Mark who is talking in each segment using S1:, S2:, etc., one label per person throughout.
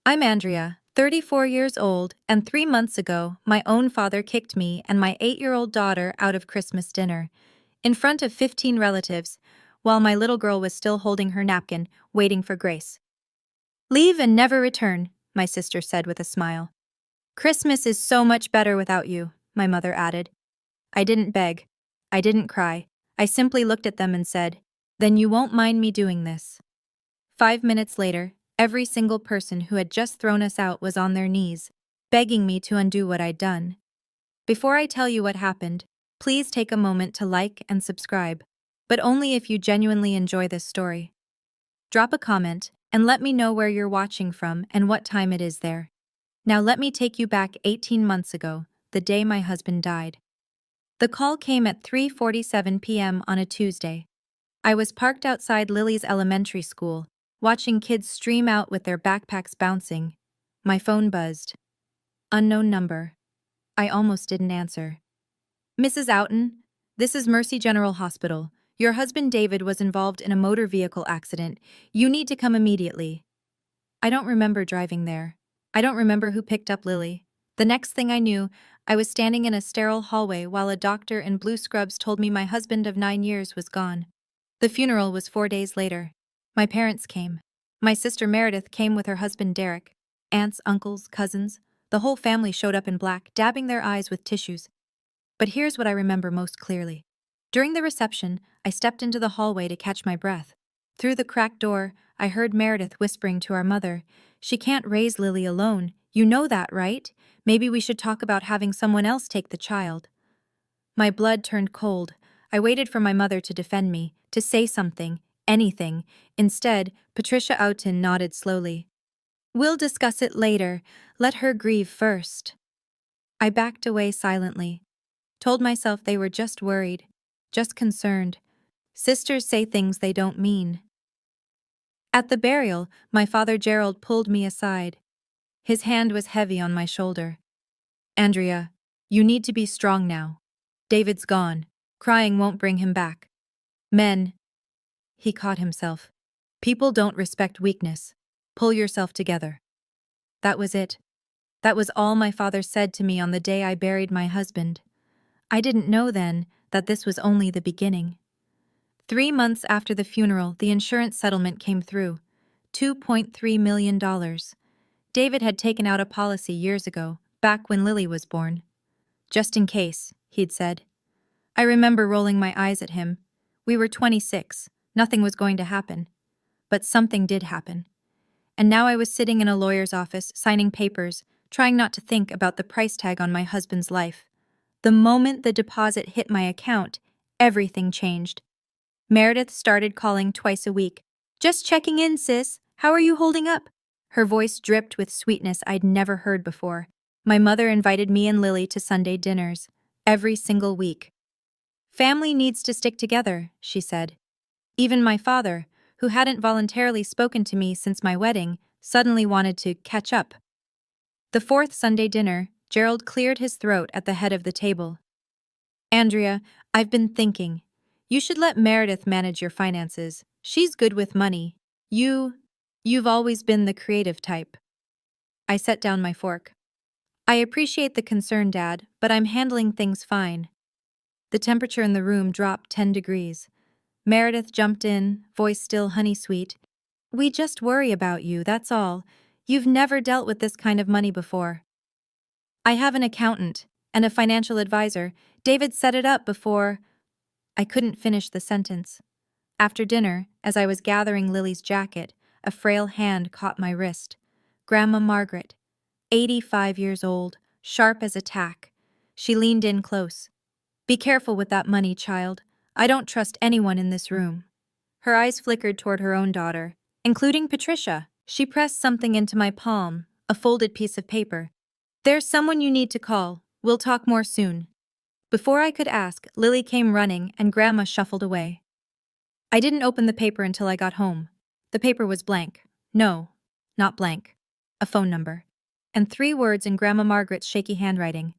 S1: I'm Andrea, 34 years old, and 3 months ago, my own father kicked me and my 8-year-old daughter out of Christmas dinner, in front of 15 relatives, while my little girl was still holding her napkin, waiting for grace. "Leave and never return," my sister said with a smile. "Christmas is so much better without you," my mother added. I didn't beg. I didn't cry. I simply looked at them and said, "Then you won't mind me doing this." 5 minutes later, every single person who had just thrown us out was on their knees, begging me to undo what I'd done. Before I tell you what happened, please take a moment to like and subscribe, but only if you genuinely enjoy this story. Drop a comment and let me know where you're watching from and what time it is there. Now let me take you back 18 months ago, the day my husband died. The call came at 3:47 p.m. on a Tuesday. I was parked outside Lily's elementary school, watching kids stream out with their backpacks bouncing. My phone buzzed. Unknown number. I almost didn't answer. "Mrs. Outen, this is Mercy General Hospital. Your husband David was involved in a motor vehicle accident. You need to come immediately." I don't remember driving there. I don't remember who picked up Lily. The next thing I knew, I was standing in a sterile hallway while a doctor in blue scrubs told me my husband of 9 years was gone. The funeral was 4 days later. My parents came. My sister Meredith came with her husband Derek. Aunts, uncles, cousins. The whole family showed up in black, dabbing their eyes with tissues. But here's what I remember most clearly. During the reception, I stepped into the hallway to catch my breath. Through the cracked door, I heard Meredith whispering to our mother, "She can't raise Lily alone. You know that, right? Maybe we should talk about having someone else take the child." My blood turned cold. I waited for my mother to defend me, to say something, anything. Instead, Patricia Outen nodded slowly. "We'll discuss it later. Let her grieve first." I backed away silently. Told myself they were just worried, just concerned. Sisters say things they don't mean. At the burial, my father Gerald pulled me aside. His hand was heavy on my shoulder. "Andrea, you need to be strong now. David's gone. Crying won't bring him back. Men," he caught himself. "People don't respect weakness. Pull yourself together." That was it. That was all my father said to me on the day I buried my husband. I didn't know then that this was only the beginning. 3 months after the funeral, the insurance settlement came through. $2.3 million. David had taken out a policy years ago, back when Lily was born. "Just in case," he'd said. I remember rolling my eyes at him. We were 26. Nothing was going to happen. But something did happen. And now I was sitting in a lawyer's office, signing papers, trying not to think about the price tag on my husband's life. The moment the deposit hit my account, everything changed. Meredith started calling twice a week. "Just checking in, sis. How are you holding up?" Her voice dripped with sweetness I'd never heard before. My mother invited me and Lily to Sunday dinners, every single week. "Family needs to stick together," she said. Even my father, who hadn't voluntarily spoken to me since my wedding, suddenly wanted to catch up. The fourth Sunday dinner, Gerald cleared his throat at the head of the table. "Andrea, I've been thinking. You should let Meredith manage your finances. She's good with money. You've always been the creative type." I set down my fork. "I appreciate the concern, Dad, but I'm handling things fine." The temperature in the room dropped 10 degrees. Meredith jumped in, voice still honey-sweet. "We just worry about you, that's all. You've never dealt with this kind of money before." "I have an accountant and a financial advisor. David set it up before—" I couldn't finish the sentence. After dinner, as I was gathering Lily's jacket, a frail hand caught my wrist. Grandma Margaret, 85 years old, sharp as a tack. She leaned in close. "Be careful with that money, child. I don't trust anyone in this room." Her eyes flickered toward her own daughter, including Patricia. She pressed something into my palm, a folded piece of paper. "There's someone you need to call. We'll talk more soon." Before I could ask, Lily came running and Grandma shuffled away. I didn't open the paper until I got home. The paper was blank. No, not blank. A phone number. And 3 words in Grandma Margaret's shaky handwriting.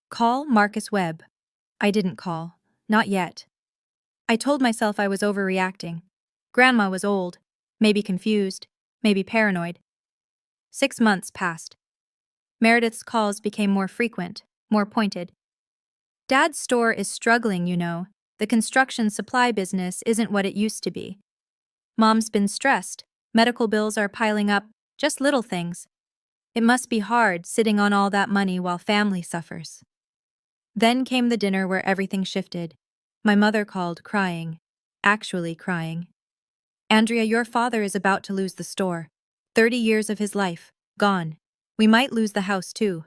S1: "Call Marcus Webb." I didn't call. Not yet. I told myself I was overreacting. Grandma was old, maybe confused, maybe paranoid. 6 months passed. Meredith's calls became more frequent, more pointed. Dad's store is struggling, you know. The construction supply business isn't what it used to be. Mom's been stressed. Medical bills are piling up, just little things. It must be hard sitting on all that money while family suffers. Then came the dinner where everything shifted. My mother called, crying. Actually crying. Andrea, your father is about to lose the store. 30 years of his life, gone. We might lose the house too.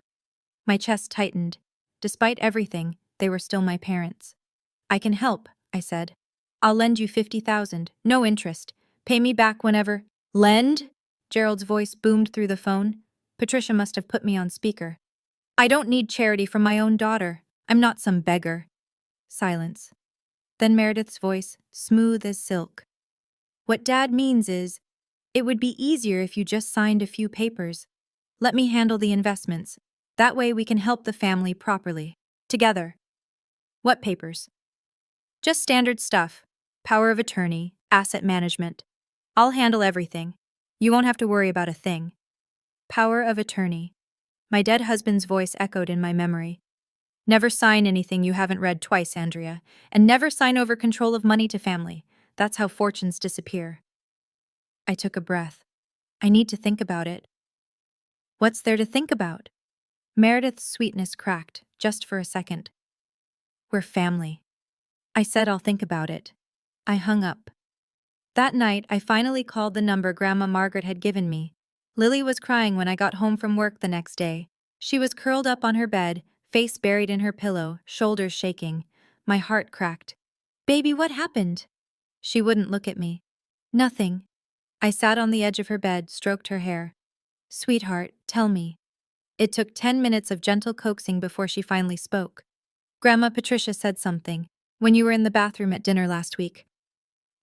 S1: My chest tightened. Despite everything, they were still my parents. I can help, I said. I'll lend you 50,000, no interest. Pay me back whenever. Lend? Gerald's voice boomed through the phone. Patricia must have put me on speaker. I don't need charity from my own daughter. I'm not some beggar. Silence. Then Meredith's voice, smooth as silk. What Dad means is, it would be easier if you just signed a few papers. Let me handle the investments. That way we can help the family properly. Together. What papers? Just standard stuff. Power of attorney, asset management. I'll handle everything. You won't have to worry about a thing. Power of attorney. My dead husband's voice echoed in my memory. Never sign anything you haven't read twice, Andrea, and never sign over control of money to family. That's how fortunes disappear. I took a breath. I need to think about it. What's there to think about? Meredith's sweetness cracked, just for a second. We're family. I said I'll think about it. I hung up. That night, I finally called the number Grandma Margaret had given me. Lily was crying when I got home from work the next day. She was curled up on her bed, face buried in her pillow, shoulders shaking. My heart cracked. Baby, what happened? She wouldn't look at me. Nothing. I sat on the edge of her bed, stroked her hair. Sweetheart, tell me. It took 10 minutes of gentle coaxing before she finally spoke. Grandma Patricia said something, when you were in the bathroom at dinner last week.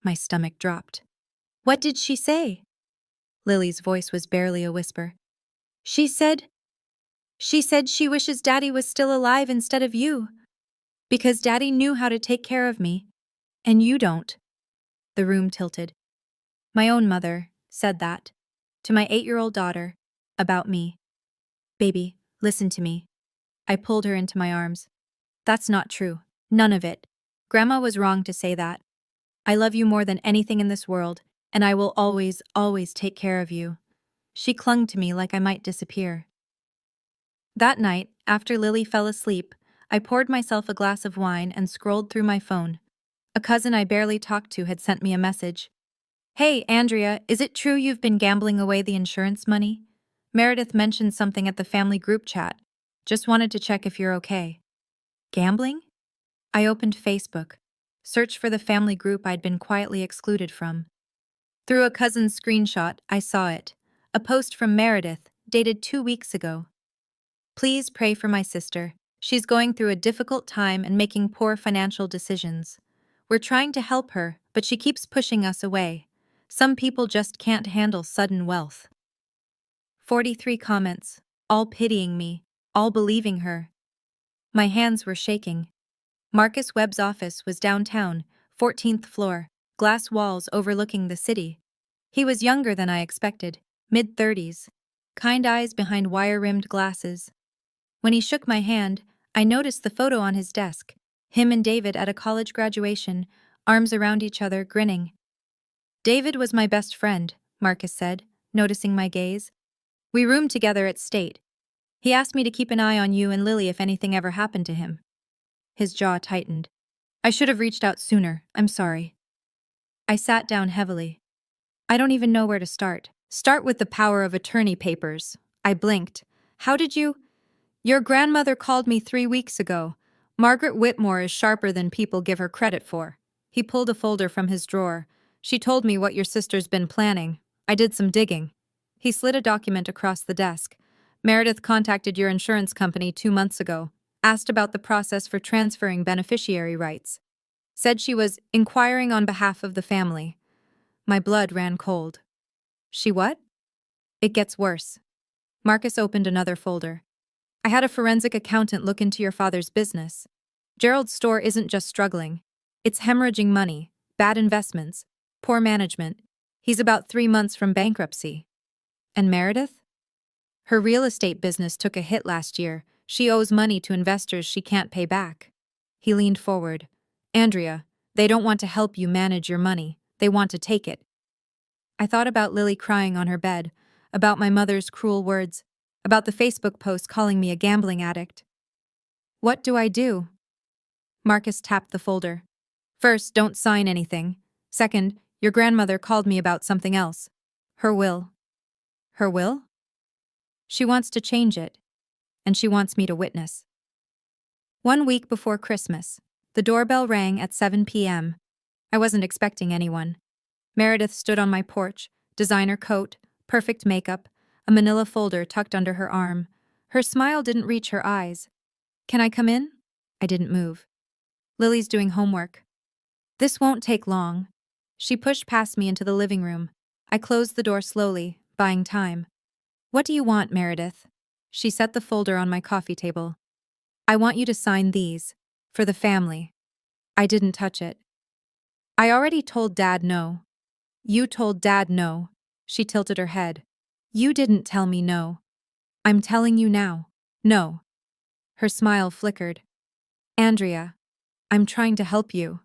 S1: My stomach dropped. What did she say? Lily's voice was barely a whisper. She said she wishes Daddy was still alive instead of you. Because Daddy knew how to take care of me. And you don't. The room tilted. My own mother said that. To my 8-year-old daughter. About me. Baby, listen to me. I pulled her into my arms. That's not true. None of it. Grandma was wrong to say that. I love you more than anything in this world, and I will always, always take care of you. She clung to me like I might disappear. That night, after Lily fell asleep, I poured myself a glass of wine and scrolled through my phone. A cousin I barely talked to had sent me a message. Hey, Andrea, is it true you've been gambling away the insurance money? Meredith mentioned something at the family group chat. Just wanted to check if you're okay. Gambling? I opened Facebook. Searched for the family group I'd been quietly excluded from. Through a cousin's screenshot, I saw it. A post from Meredith, dated 2 weeks ago. Please pray for my sister. She's going through a difficult time and making poor financial decisions. We're trying to help her, but she keeps pushing us away. Some people just can't handle sudden wealth. 43 comments, all pitying me, all believing her. My hands were shaking. Marcus Webb's office was downtown, 14th floor, glass walls overlooking the city. He was younger than I expected, mid-30s, kind eyes behind wire-rimmed glasses. When he shook my hand, I noticed the photo on his desk, him and David at a college graduation, arms around each other, grinning. David was my best friend, Marcus said, noticing my gaze. We roomed together at State. He asked me to keep an eye on you and Lily if anything ever happened to him. His jaw tightened. I should have reached out sooner, I'm sorry. I sat down heavily. I don't even know where to start. Start with the power of attorney papers. I blinked. How did you? Your grandmother called me 3 weeks ago. Margaret Whitmore is sharper than people give her credit for. He pulled a folder from his drawer. She told me what your sister's been planning. I did some digging. He slid a document across the desk. Meredith contacted your insurance company 2 months ago. Asked about the process for transferring beneficiary rights. Said she was inquiring on behalf of the family. My blood ran cold. She what? It gets worse. Marcus opened another folder. I had a forensic accountant look into your father's business. Gerald's store isn't just struggling. It's hemorrhaging money, bad investments, poor management. He's about 3 months from bankruptcy. And Meredith? Her real estate business took a hit last year. She owes money to investors she can't pay back. He leaned forward. Andrea, they don't want to help you manage your money. They want to take it. I thought about Lily crying on her bed, about my mother's cruel words, about the Facebook post calling me a gambling addict. What do I do? Marcus tapped the folder. First, don't sign anything. Second, your grandmother called me about something else. Her will. Her will? She wants to change it, and she wants me to witness. 1 week before Christmas, the doorbell rang at 7 p.m. I wasn't expecting anyone. Meredith stood on my porch, designer coat, perfect makeup, a manila folder tucked under her arm. Her smile didn't reach her eyes. Can I come in? I didn't move. Lily's doing homework. This won't take long. She pushed past me into the living room. I closed the door slowly, buying time. What do you want, Meredith? She set the folder on my coffee table. I want you to sign these. For the family. I didn't touch it. I already told Dad no. You told Dad no. She tilted her head. You didn't tell me no. I'm telling you now. No. Her smile flickered. Andrea, I'm trying to help you.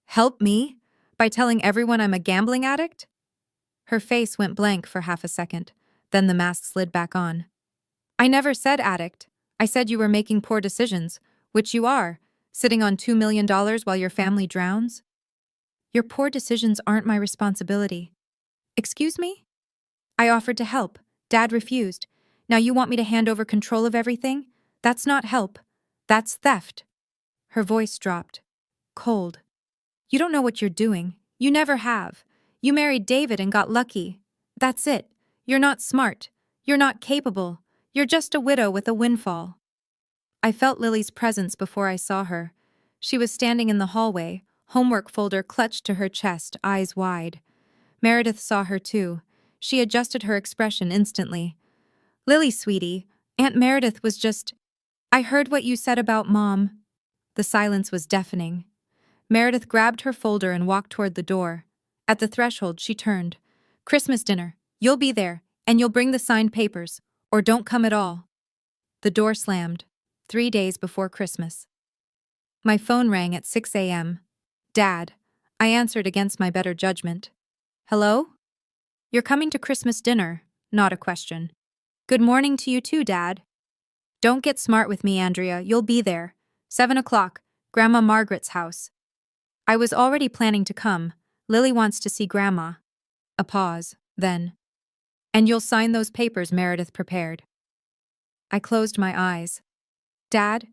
S1: Help me? By telling everyone I'm a gambling addict? Her face went blank for half a second. Then the mask slid back on. I never said addict. I said you were making poor decisions, which you are, sitting on $2 million while your family drowns. Your poor decisions aren't my responsibility. Excuse me? I offered to help. Dad refused. Now you want me to hand over control of everything? That's not help. That's theft. Her voice dropped. Cold. You don't know what you're doing. You never have. You married David and got lucky. That's it. You're not smart. You're not capable. You're just a widow with a windfall. I felt Lily's presence before I saw her. She was standing in the hallway, homework folder clutched to her chest, eyes wide. Meredith saw her too. She adjusted her expression instantly. Lily, sweetie, Aunt Meredith was just... I heard what you said about Mom. The silence was deafening. Meredith grabbed her folder and walked toward the door. At the threshold, she turned. Christmas dinner. You'll be there, and you'll bring the signed papers, or don't come at all. The door slammed. 3 days before Christmas. My phone rang at 6 a.m. Dad. I answered against my better judgment. Hello? You're coming to Christmas dinner, not a question. Good morning to you too, Dad. Don't get smart with me, Andrea. You'll be there. 7 o'clock, Grandma Margaret's house. I was already planning to come. Lily wants to see Grandma. A pause, then. And you'll sign those papers Meredith prepared. I closed my eyes. Dad?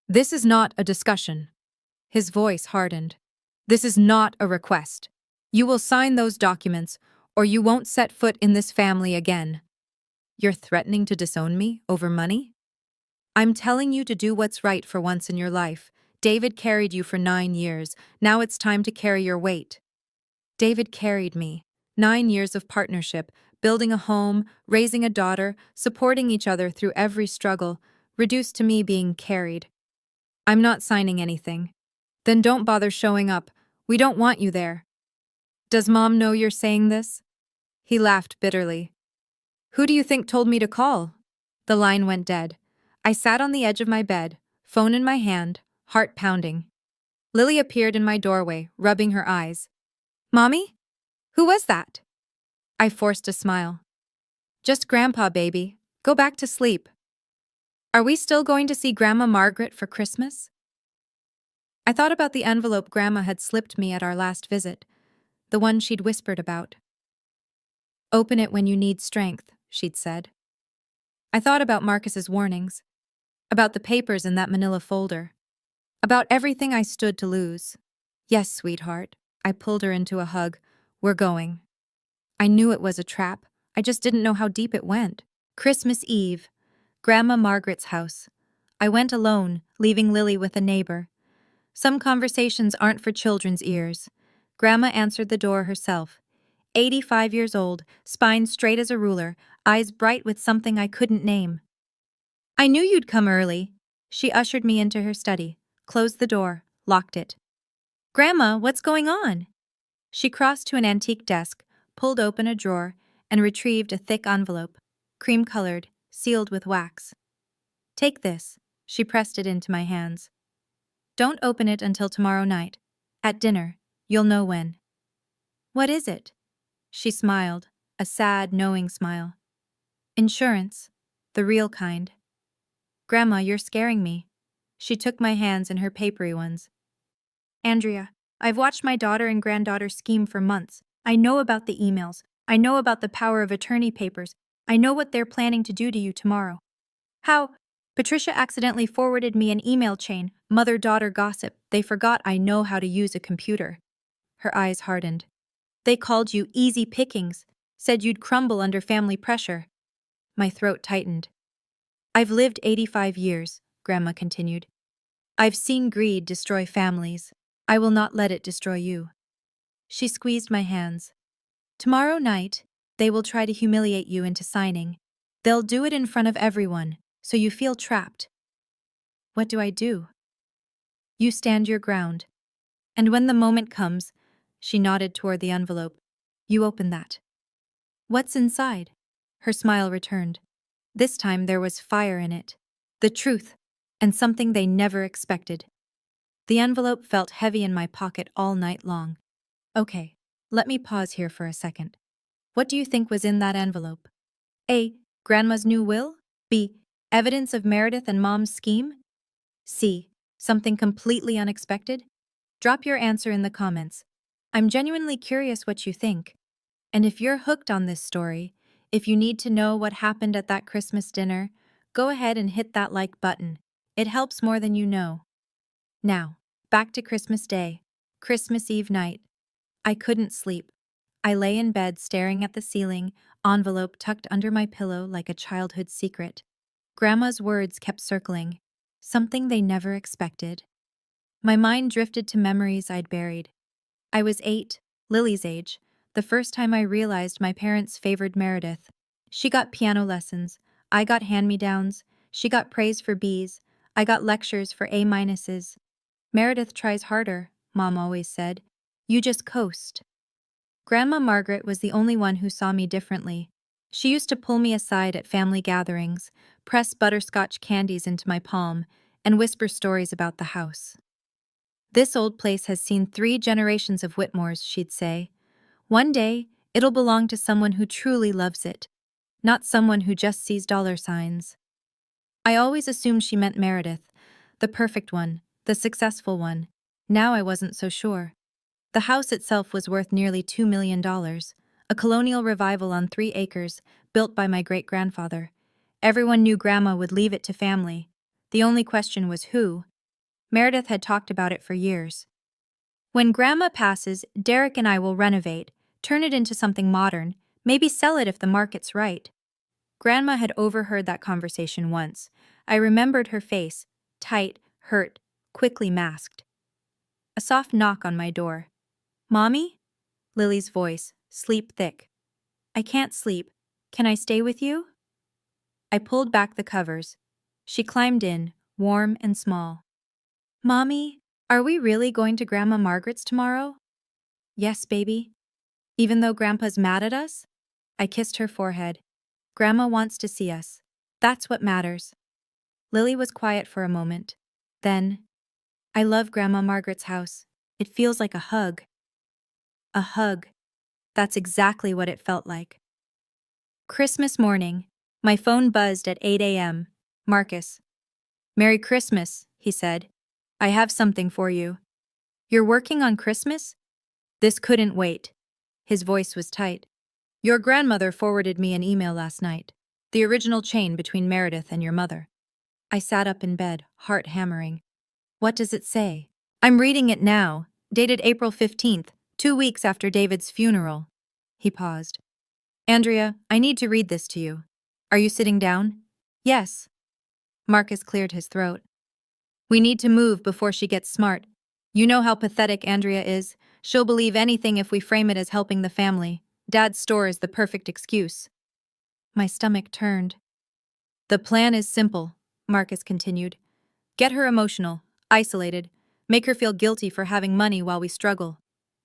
S1: This is not a discussion. His voice hardened. This is not a request. You will sign those documents, or you won't set foot in this family again. You're threatening to disown me over money? I'm telling you to do what's right for once in your life. David carried you for 9 years. Now it's time to carry your weight. David carried me. 9 years of partnership, building a home, raising a daughter, supporting each other through every struggle, reduced to me being carried. I'm not signing anything. Then don't bother showing up. We don't want you there. Does Mom know you're saying this? He laughed bitterly. Who do you think told me to call? The line went dead. I sat on the edge of my bed, phone in my hand, heart pounding. Lily appeared in my doorway, rubbing her eyes. Mommy? Who was that? I forced a smile. Just Grandpa, baby. Go back to sleep. Are we still going to see Grandma Margaret for Christmas? I thought about the envelope Grandma had slipped me at our last visit, the one she'd whispered about. Open it when you need strength, she'd said. I thought about Marcus's warnings, about the papers in that manila folder, about everything I stood to lose. Yes, sweetheart. I pulled her into a hug. We're going. I knew it was a trap. I just didn't know how deep it went. Christmas Eve. Grandma Margaret's house. I went alone, leaving Lily with a neighbor. Some conversations aren't for children's ears. Grandma answered the door herself. 85 years old, spine straight as a ruler, eyes bright with something I couldn't name. I knew you'd come early. She ushered me into her study, closed the door, locked it. Grandma, what's going on? She crossed to an antique desk, pulled open a drawer, and retrieved a thick envelope. cream-colored, sealed with wax. Take this. She pressed it into my hands. Don't open it until tomorrow night. At dinner, you'll know when. What is it? She smiled, a sad, knowing smile. Insurance. The real kind. Grandma, you're scaring me. She took my hands in her papery ones. Andrea, I've watched my daughter and granddaughter scheme for months. I know about the emails. I know about the power of attorney papers. I know what they're planning to do to you tomorrow. How? Patricia accidentally forwarded me an email chain, mother-daughter gossip. They forgot I know how to use a computer. Her eyes hardened. They called you easy pickings, said you'd crumble under family pressure. My throat tightened. I've lived 85 years, Grandma continued. I've seen greed destroy families. I will not let it destroy you. She squeezed my hands. Tomorrow night, they will try to humiliate you into signing. They'll do it in front of everyone, so you feel trapped. What do I do? You stand your ground. And when the moment comes, she nodded toward the envelope, you open that. What's inside? Her smile returned. This time there was fire in it. The truth, and something they never expected. The envelope felt heavy in my pocket all night long. Okay, let me pause here for a second. What do you think was in that envelope? A. Grandma's new will? B. Evidence of Meredith and Mom's scheme? C. Something completely unexpected? Drop your answer in the comments. I'm genuinely curious what you think. And if you're hooked on this story, if you need to know what happened at that Christmas dinner, go ahead and hit that like button. It helps more than you know. Now, back to Christmas Day, Christmas Eve night. I couldn't sleep. I lay in bed staring at the ceiling, envelope tucked under my pillow like a childhood secret. Grandma's words kept circling, something they never expected. My mind drifted to memories I'd buried. I was 8, Lily's age, the first time I realized my parents favored Meredith. She got piano lessons, I got hand-me-downs, she got praise for B's, I got lectures for A-minuses. Meredith tries harder, Mom always said. You just coast. Grandma Margaret was the only one who saw me differently. She used to pull me aside at family gatherings, press butterscotch candies into my palm, and whisper stories about the house. This old place has seen 3 generations of Whitmores, she'd say. One day, it'll belong to someone who truly loves it, not someone who just sees dollar signs. I always assumed she meant Meredith, the perfect one, the successful one. Now I wasn't so sure. The house itself was worth nearly $2 million, a colonial revival on 3 acres, built by my great-grandfather. Everyone knew Grandma would leave it to family. The only question was who. Meredith had talked about it for years. When Grandma passes, Derek and I will renovate, turn it into something modern, maybe sell it if the market's right. Grandma had overheard that conversation once. I remembered her face, tight, hurt, quickly masked. A soft knock on my door. Mommy? Lily's voice, sleep thick. I can't sleep. Can I stay with you? I pulled back the covers. She climbed in, warm and small. Mommy, are we really going to Grandma Margaret's tomorrow? Yes, baby. Even though Grandpa's mad at us? I kissed her forehead. Grandma wants to see us. That's what matters. Lily was quiet for a moment. Then, I love Grandma Margaret's house. It feels like a hug. A hug. That's exactly what it felt like. Christmas morning. My phone buzzed at 8 a.m. Marcus. Merry Christmas, he said. I have something for you. You're working on Christmas? This couldn't wait. His voice was tight. Your grandmother forwarded me an email last night. The original chain between Meredith and your mother. I sat up in bed, heart hammering. What does it say? I'm reading it now, dated April 15th, 2 weeks after David's funeral. He paused. Andrea, I need to read this to you. Are you sitting down? Yes. Marcus cleared his throat. We need to move before she gets smart. You know how pathetic Andrea is. She'll believe anything if we frame it as helping the family. Dad's store is the perfect excuse. My stomach turned. The plan is simple, Marcus continued. Get her emotional, isolated, make her feel guilty for having money while we struggle.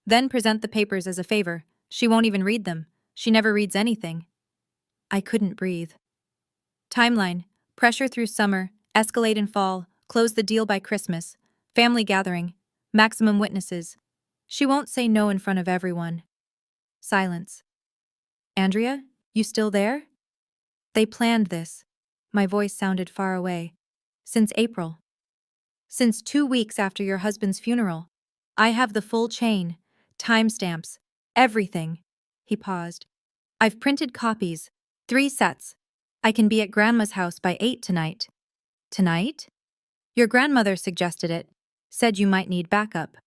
S1: Then present the papers as a favor. She won't even read them. She never reads anything. I couldn't breathe. Timeline: pressure through summer, escalate in fall, close the deal by Christmas, family gathering, maximum witnesses. She won't say no in front of everyone. Silence. Andrea, you still there? They planned this. My voice sounded far away. Since April. Since 2 weeks after your husband's funeral. I have the full chain, timestamps, everything. He paused. I've printed copies, 3 sets. I can be at Grandma's house by 8 tonight. Tonight? Your grandmother suggested it, said you might need backup.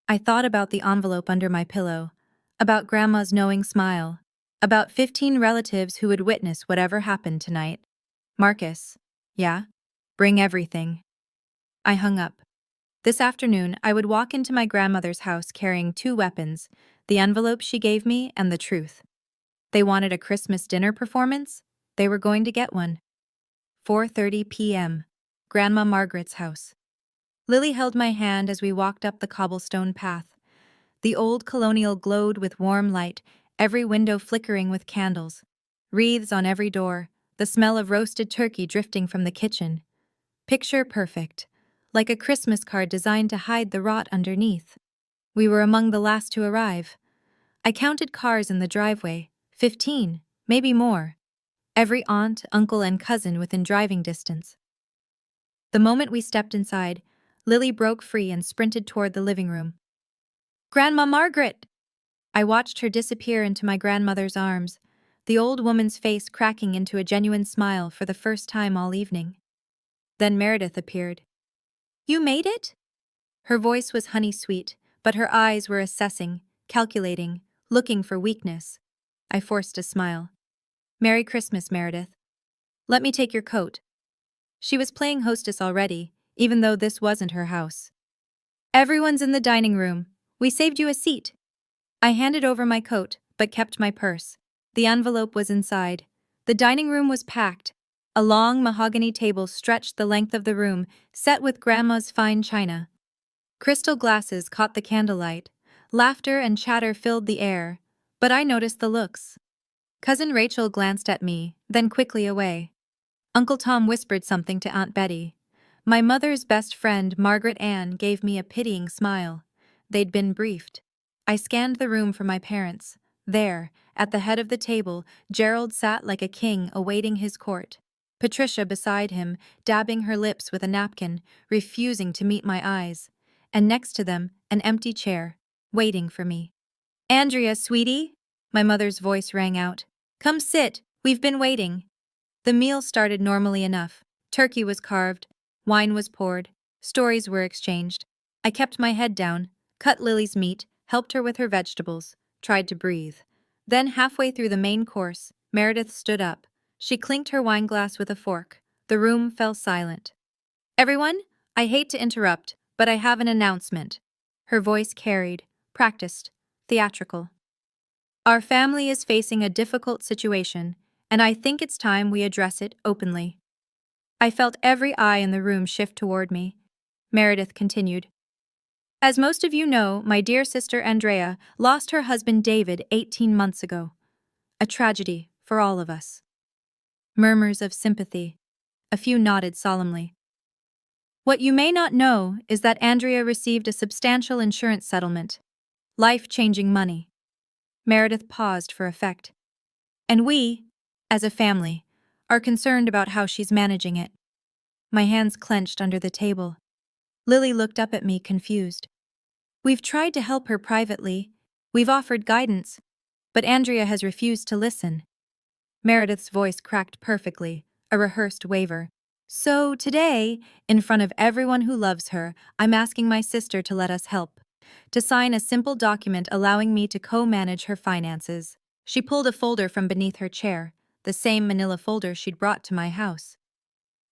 S1: I thought about the envelope under my pillow, about Grandma's knowing smile, about 15 relatives who would witness whatever happened tonight. Marcus. Yeah? Bring everything. I hung up. This afternoon, I would walk into my grandmother's house carrying 2 weapons, the envelope she gave me and the truth. They wanted a Christmas dinner performance? They were going to get one. 4:30 p.m. Grandma Margaret's house. Lily held my hand as we walked up the cobblestone path. The old colonial glowed with warm light, every window flickering with candles. Wreaths on every door, the smell of roasted turkey drifting from the kitchen. Picture perfect, like a Christmas card designed to hide the rot underneath. We were among the last to arrive. I counted cars in the driveway, 15, maybe more. Every aunt, uncle, and cousin within driving distance. The moment we stepped inside, Lily broke free and sprinted toward the living room. Grandma Margaret! I watched her disappear into my grandmother's arms, the old woman's face cracking into a genuine smile for the first time all evening. Then Meredith appeared. You made it? Her voice was honey-sweet, but her eyes were assessing, calculating, looking for weakness. I forced a smile. Merry Christmas, Meredith. Let me take your coat. She was playing hostess already, even though this wasn't her house. Everyone's in the dining room. We saved you a seat. I handed over my coat, but kept my purse. The envelope was inside. The dining room was packed. A long mahogany table stretched the length of the room, set with Grandma's fine china. Crystal glasses caught the candlelight. Laughter and chatter filled the air, but I noticed the looks. Cousin Rachel glanced at me, then quickly away. Uncle Tom whispered something to Aunt Betty. My mother's best friend, Margaret Ann, gave me a pitying smile. They'd been briefed. I scanned the room for my parents. There, at the head of the table, Gerald sat like a king awaiting his court. Patricia beside him, dabbing her lips with a napkin, refusing to meet my eyes. And next to them, an empty chair, waiting for me. Andrea, sweetie? My mother's voice rang out. Come sit, we've been waiting. The meal started normally enough. Turkey was carved, wine was poured, stories were exchanged. I kept my head down, cut Lily's meat, helped her with her vegetables, tried to breathe. Then halfway through the main course, Meredith stood up. She clinked her wineglass with a fork. The room fell silent. Everyone, I hate to interrupt, but I have an announcement. Her voice carried, practiced, theatrical. Our family is facing a difficult situation, and I think it's time we address it openly. I felt every eye in the room shift toward me. Meredith continued. As most of you know, my dear sister Andrea lost her husband David 18 months ago. A tragedy for all of us. Murmurs of sympathy. A few nodded solemnly. What you may not know is that Andrea received a substantial insurance settlement. Life-changing money. Meredith paused for effect. And we, as a family, are concerned about how she's managing it. My hands clenched under the table. Lily looked up at me, confused. We've tried to help her privately. We've offered guidance. But Andrea has refused to listen. Meredith's voice cracked perfectly, a rehearsed waver. So today, in front of everyone who loves her, I'm asking my sister to let us help. To sign a simple document allowing me to co-manage her finances. She pulled a folder from beneath her chair, the same manila folder she'd brought to my house.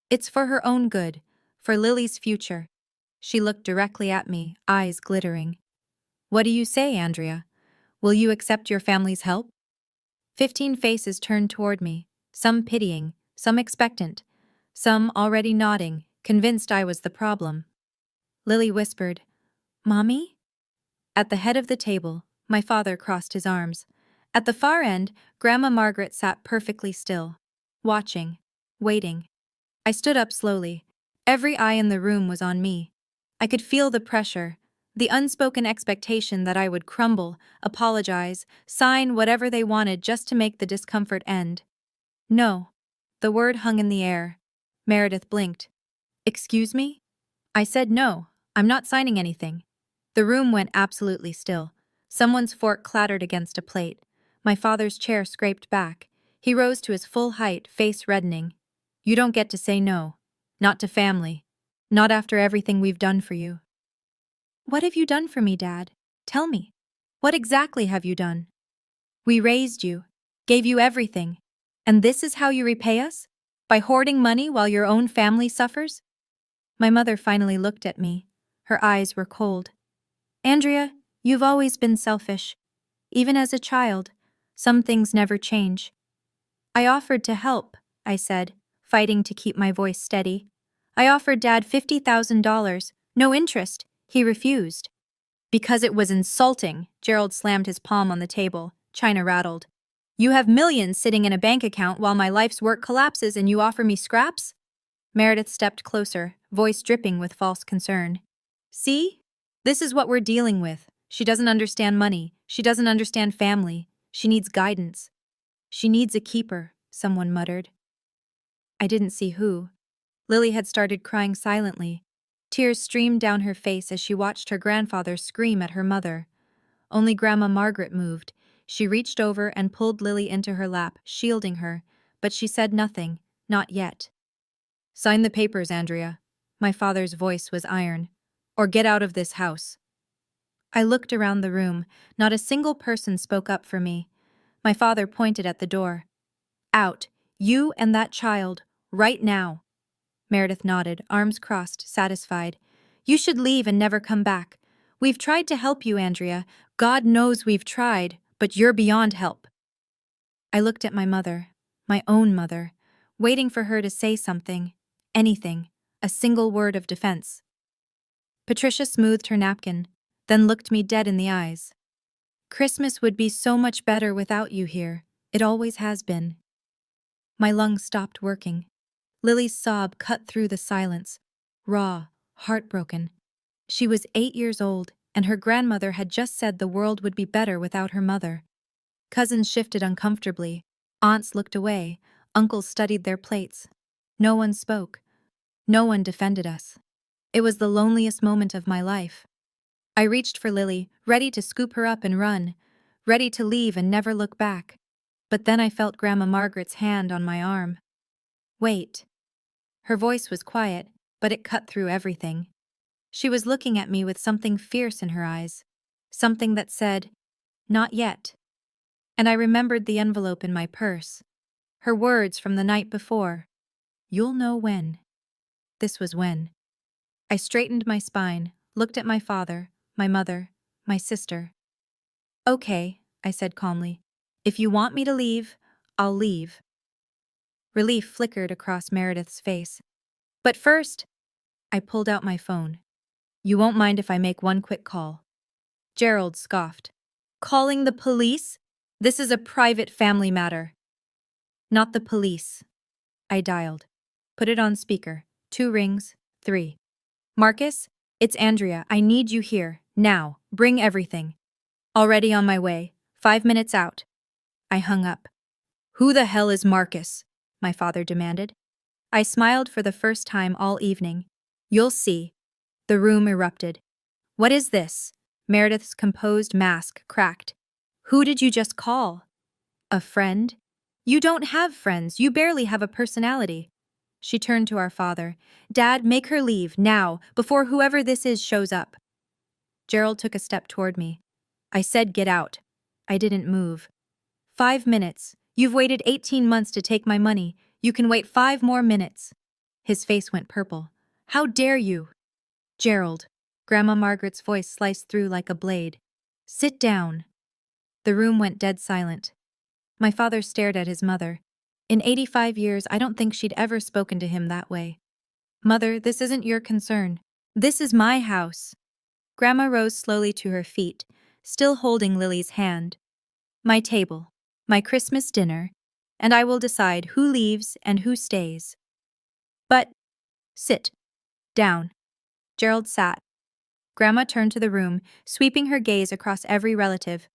S1: It's for her own good, for Lily's future. She looked directly at me, eyes glittering. What do you say, Andrea? Will you accept your family's help? 15 faces turned toward me, some pitying, some expectant, some already nodding, convinced I was the problem. Lily whispered, Mommy? At the head of the table, my father crossed his arms. At the far end, Grandma Margaret sat perfectly still, watching. waiting. I stood up slowly. Every eye in the room was on me. I could feel the pressure, the unspoken expectation that I would crumble, apologize, sign whatever they wanted just to make the discomfort end. No. The word hung in the air. Meredith blinked. Excuse me? I said no, I'm not signing anything. The room went absolutely still. Someone's fork clattered against a plate. My father's chair scraped back. He rose to his full height, face reddening. You don't get to say no. Not to family. Not after everything we've done for you. What have you done for me, Dad? Tell me. What exactly have you done? We raised you, gave you everything. And this is how you repay us? By hoarding money while your own family suffers? My mother finally looked at me. Her eyes were cold. Andrea, you've always been selfish. Even as a child, some things never change. I offered to help, I said, fighting to keep my voice steady. I offered Dad $50,000, no interest. He refused. Because it was insulting, Gerald slammed his palm on the table. China rattled. You have millions sitting in a bank account while my life's work collapses and you offer me scraps? Meredith stepped closer, voice dripping with false concern. See? This is what we're dealing with. She doesn't understand money. She doesn't understand family. She needs guidance. She needs a keeper, someone muttered. I didn't see who. Lily had started crying silently. Tears streamed down her face as she watched her grandfather scream at her mother. Only Grandma Margaret moved. She reached over and pulled Lily into her lap, shielding her, but she said nothing, not yet. Sign the papers, Andrea. My father's voice was iron. Or get out of this house. I looked around the room. Not a single person spoke up for me. My father pointed at the door. Out, you and that child, right now. Meredith nodded, arms crossed, satisfied. You should leave and never come back. We've tried to help you, Andrea. God knows we've tried, but you're beyond help. I looked at my mother, my own mother, waiting for her to say something, anything, a single word of defense. Patricia smoothed her napkin, then looked me dead in the eyes. Christmas would be so much better without you here. It always has been. My lungs stopped working. Lily's sob cut through the silence, raw, heartbroken. She was 8 years old, and her grandmother had just said the world would be better without her mother. Cousins shifted uncomfortably. Aunts looked away. Uncles studied their plates. No one spoke. No one defended us. It was the loneliest moment of my life. I reached for Lily, ready to scoop her up and run, ready to leave and never look back. But then I felt Grandma Margaret's hand on my arm. Wait. Her voice was quiet, but it cut through everything. She was looking at me with something fierce in her eyes, something that said, not yet. And I remembered the envelope in my purse. Her words from the night before. You'll know when. This was when. I straightened my spine, looked at my father, my mother, my sister. Okay, I said calmly. If you want me to leave, I'll leave. Relief flickered across Meredith's face. But first, I pulled out my phone. You won't mind if I make one quick call. Gerald scoffed. Calling the police? This is a private family matter. Not the police. I dialed. Put it on speaker. 2 rings, 3. Marcus, it's Andrea. I need you here, now. Bring everything. Already on my way. 5 minutes out. I hung up. Who the hell is Marcus? My father demanded. I smiled for the first time all evening. You'll see. The room erupted. What is this? Meredith's composed mask cracked. Who did you just call? A friend? You don't have friends. You barely have a personality. She turned to our father. Dad, make her leave, now, before whoever this is shows up. Gerald took a step toward me. I said get out. I didn't move. 5 minutes. You've waited 18 months to take my money. You can wait 5 more minutes. His face went purple. How dare you? Gerald. Grandma Margaret's voice sliced through like a blade. Sit down. The room went dead silent. My father stared at his mother. In 85 years, I don't think she'd ever spoken to him that way. Mother, this isn't your concern. This is my house. Grandma rose slowly to her feet, still holding Lily's hand. My table. My Christmas dinner. and I will decide who leaves and who stays. But, sit down. Gerald sat. Grandma turned to the room, sweeping her gaze across every relative.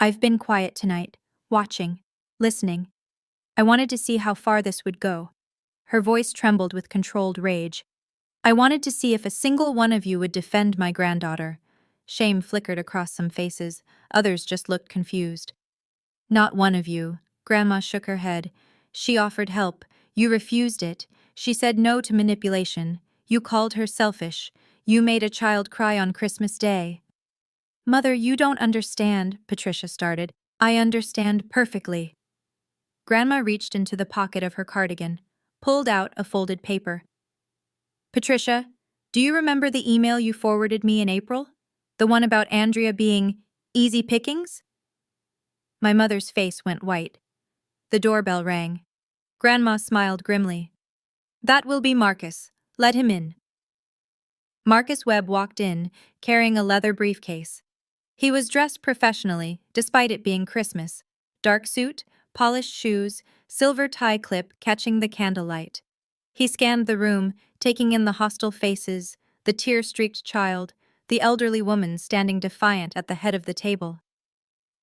S1: I've been quiet tonight, watching, listening. I wanted to see how far this would go. Her voice trembled with controlled rage. I wanted to see if a single one of you would defend my granddaughter. Shame flickered across some faces, others just looked confused. Not one of you. Grandma shook her head. She offered help. You refused it. She said no to manipulation. You called her selfish. You made a child cry on Christmas Day. Mother, you don't understand, Patricia started. I understand perfectly. Grandma reached into the pocket of her cardigan, pulled out a folded paper. Patricia, do you remember the email you forwarded me in April? The one about Andrea being easy pickings? My mother's face went white. The doorbell rang. Grandma smiled grimly. That will be Marcus. Let him in. Marcus Webb walked in, carrying a leather briefcase. He was dressed professionally, despite it being Christmas. Dark suit, polished shoes, silver tie clip catching the candlelight. He scanned the room, taking in the hostile faces, the tear-streaked child, the elderly woman standing defiant at the head of the table.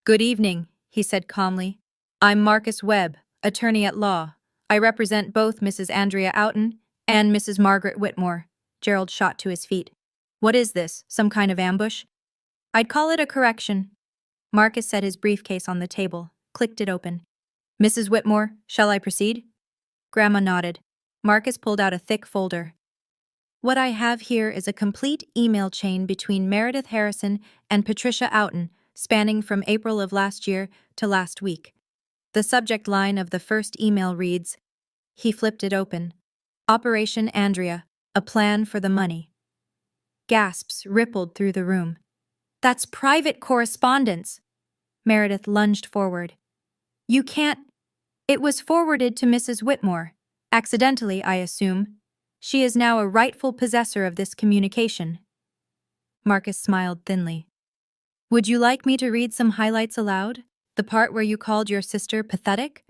S1: Good evening, he said calmly. I'm Marcus Webb, attorney at law. I represent both Mrs. Andrea Outen and Mrs. Margaret Whitmore. Gerald shot to his feet. What is this, some kind of ambush? I'd call it a correction. Marcus set his briefcase on the table, clicked it open. Mrs. Whitmore, shall I proceed? Grandma nodded. Marcus pulled out a thick folder. What I have here is a complete email chain between Meredith Harrison and Patricia Outen, spanning from April of last year to last week. The subject line of the first email reads, he flipped it open. Operation Andrea, a plan for the money. Gasps rippled through the room. That's private correspondence. Meredith lunged forward. You can't. It was forwarded to Mrs. Whitmore. Accidentally, I assume. She is now a rightful possessor of this communication. Marcus smiled thinly. Would you like me to read some highlights aloud? The part where you called your sister pathetic?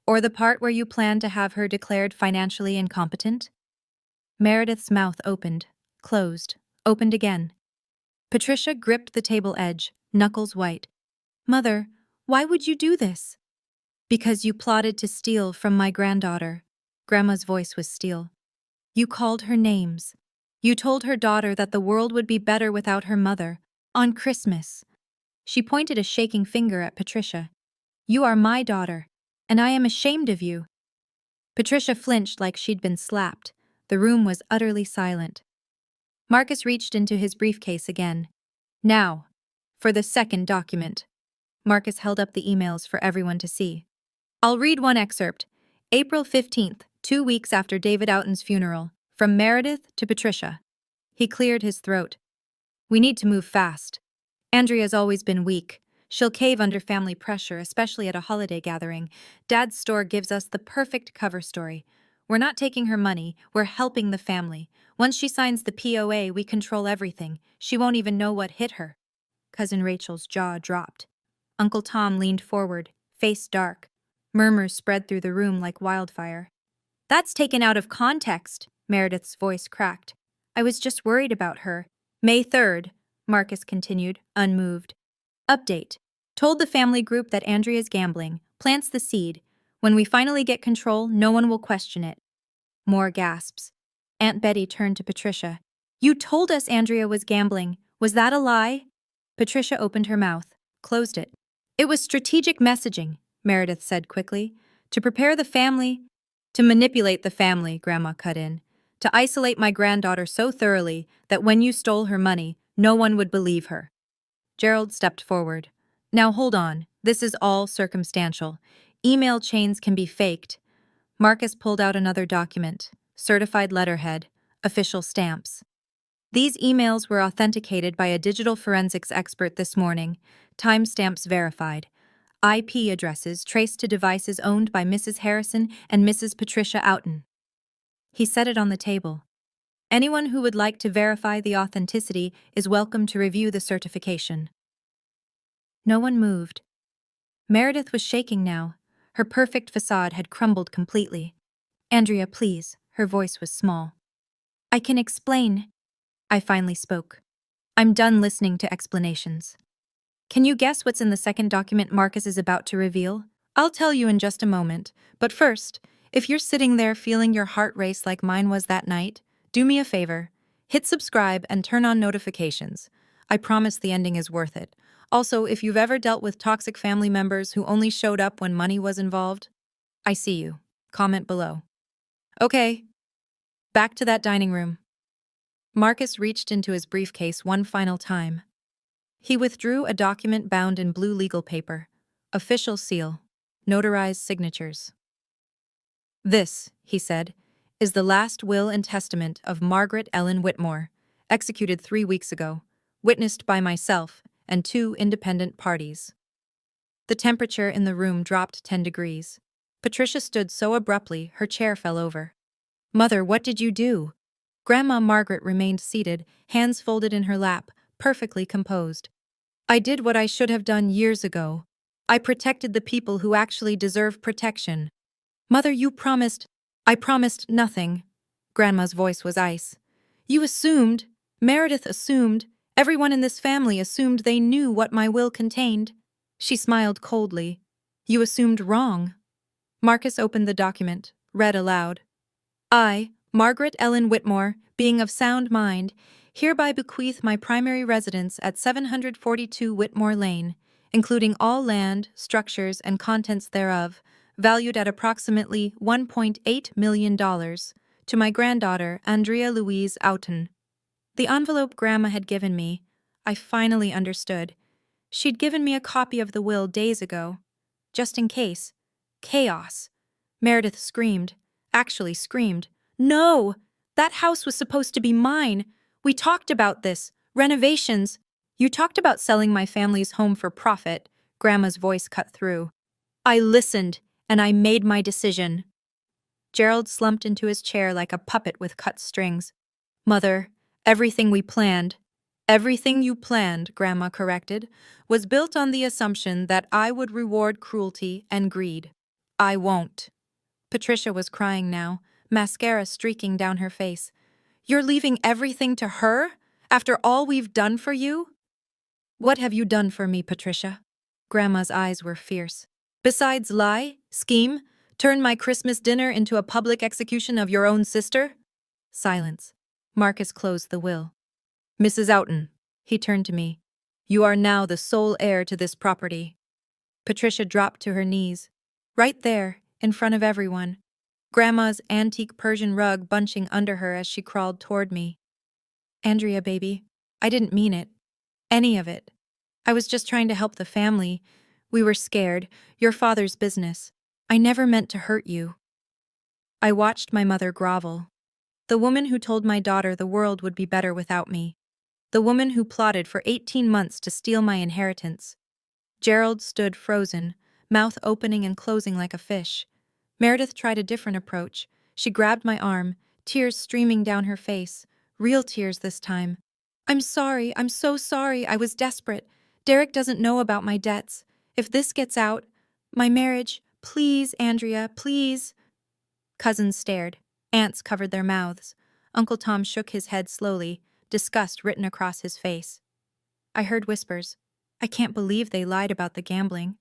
S1: Or the part where you planned to have her declared financially incompetent? Meredith's mouth opened, closed, opened again. Patricia gripped the table edge, knuckles white. Mother, why would you do this? Because you plotted to steal from my granddaughter. Grandma's voice was steel. You called her names. You told her daughter that the world would be better without her mother. On Christmas. She pointed a shaking finger at Patricia. You are my daughter, and I am ashamed of you. Patricia flinched like she'd been slapped. The room was utterly silent. Marcus reached into his briefcase again. Now, for the second document. Marcus held up the emails for everyone to see. I'll read one excerpt. April 15th, 2 weeks after David Outen's funeral, from Meredith to Patricia. He cleared his throat. We need to move fast. Andrea's always been weak. She'll cave under family pressure, especially at a holiday gathering. Dad's store gives us the perfect cover story. We're not taking her money, we're helping the family. Once she signs the POA, we control everything. She won't even know what hit her. Cousin Rachel's jaw dropped. Uncle Tom leaned forward, face dark. Murmurs spread through the room like wildfire. That's taken out of context, Meredith's voice cracked. I was just worried about her. May 3rd, Marcus continued, unmoved. Update. Told the family group that Andrea's gambling. Plants the seed. When we finally get control, no one will question it. More gasps. Aunt Betty turned to Patricia. You told us Andrea was gambling. Was that a lie? Patricia opened her mouth, closed it. It was strategic messaging, Meredith said quickly. To prepare the family. To manipulate the family, Grandma cut in. To isolate my granddaughter so thoroughly that when you stole her money, no one would believe her. Gerald stepped forward. Now hold on, this is all circumstantial. Email chains can be faked. Marcus pulled out another document. Certified letterhead. Official stamps. These emails were authenticated by a digital forensics expert this morning. Timestamps verified. IP addresses traced to devices owned by Mrs. Harrison and Mrs. Patricia Outen. He set it on the table. Anyone who would like to verify the authenticity is welcome to review the certification. No one moved. Meredith was shaking now. Her perfect facade had crumbled completely. "Andrea, please." Her voice was small. "I can explain." I finally spoke. "I'm done listening to explanations. Can you guess what's in the second document Marcus is about to reveal? I'll tell you in just a moment, but first, if you're sitting there feeling your heart race like mine was that night, do me a favor. Hit subscribe and turn on notifications. I promise the ending is worth it. Also, if you've ever dealt with toxic family members who only showed up when money was involved, I see you. Comment below. Okay, back to that dining room. Marcus reached into his briefcase one final time. He withdrew a document bound in blue legal paper. Official seal. Notarized signatures. "This," he said, "is the last will and testament of Margaret Ellen Whitmore, executed 3 weeks ago, witnessed by myself and 2 independent parties." The temperature in the room dropped 10 degrees. Patricia stood so abruptly her chair fell over. "Mother, what did you do?" Grandma Margaret remained seated, hands folded in her lap, perfectly composed. "I did what I should have done years ago. I protected the people who actually deserve protection." "Mother, you promised—" "I promised nothing." Grandma's voice was ice. "You assumed, Meredith assumed, everyone in this family assumed they knew what my will contained." She smiled coldly. "You assumed wrong." Marcus opened the document, read aloud. "I, Margaret Ellen Whitmore, being of sound mind, hereby bequeath my primary residence at 742 Whitmore Lane, including all land, structures, and contents thereof, valued at approximately $1.8 million, to my granddaughter, Andrea Louise Oughton." The envelope Grandma had given me, I finally understood. She'd given me a copy of the will days ago. Just in case. Chaos. Meredith screamed. Actually screamed. "No! That house was supposed to be mine. We talked about this. Renovations. You talked about selling my family's home for profit." Grandma's voice cut through. "I listened, and I made my decision." Gerald slumped into his chair like a puppet with cut strings. "Mother, everything we planned—" "Everything you planned," Grandma corrected, "was built on the assumption that I would reward cruelty and greed. I won't." Patricia was crying now, mascara streaking down her face. "You're leaving everything to her? After all we've done for you?" "What have you done for me, Patricia?" Grandma's eyes were fierce. "Besides lie, scheme, turn my Christmas dinner into a public execution of your own sister?" Silence. Marcus closed the will. "Mrs. Oughton," he turned to me, "you are now the sole heir to this property." Patricia dropped to her knees. Right there, in front of everyone. Grandma's antique Persian rug bunching under her as she crawled toward me. "Andrea, baby, I didn't mean it. Any of it. I was just trying to help the family. We were scared. Your father's business. I never meant to hurt you." I watched my mother grovel. The woman who told my daughter the world would be better without me. The woman who plotted for 18 months to steal my inheritance. Gerald stood frozen, mouth opening and closing like a fish. Meredith tried a different approach. She grabbed my arm, tears streaming down her face. Real tears this time. "I'm sorry, I'm so sorry, I was desperate. Derek doesn't know about my debts. If this gets out, my marriage, please, Andrea, please." Cousins stared. Aunts covered their mouths. Uncle Tom shook his head slowly, disgust written across his face. I heard whispers. "I can't believe they lied about the gambling.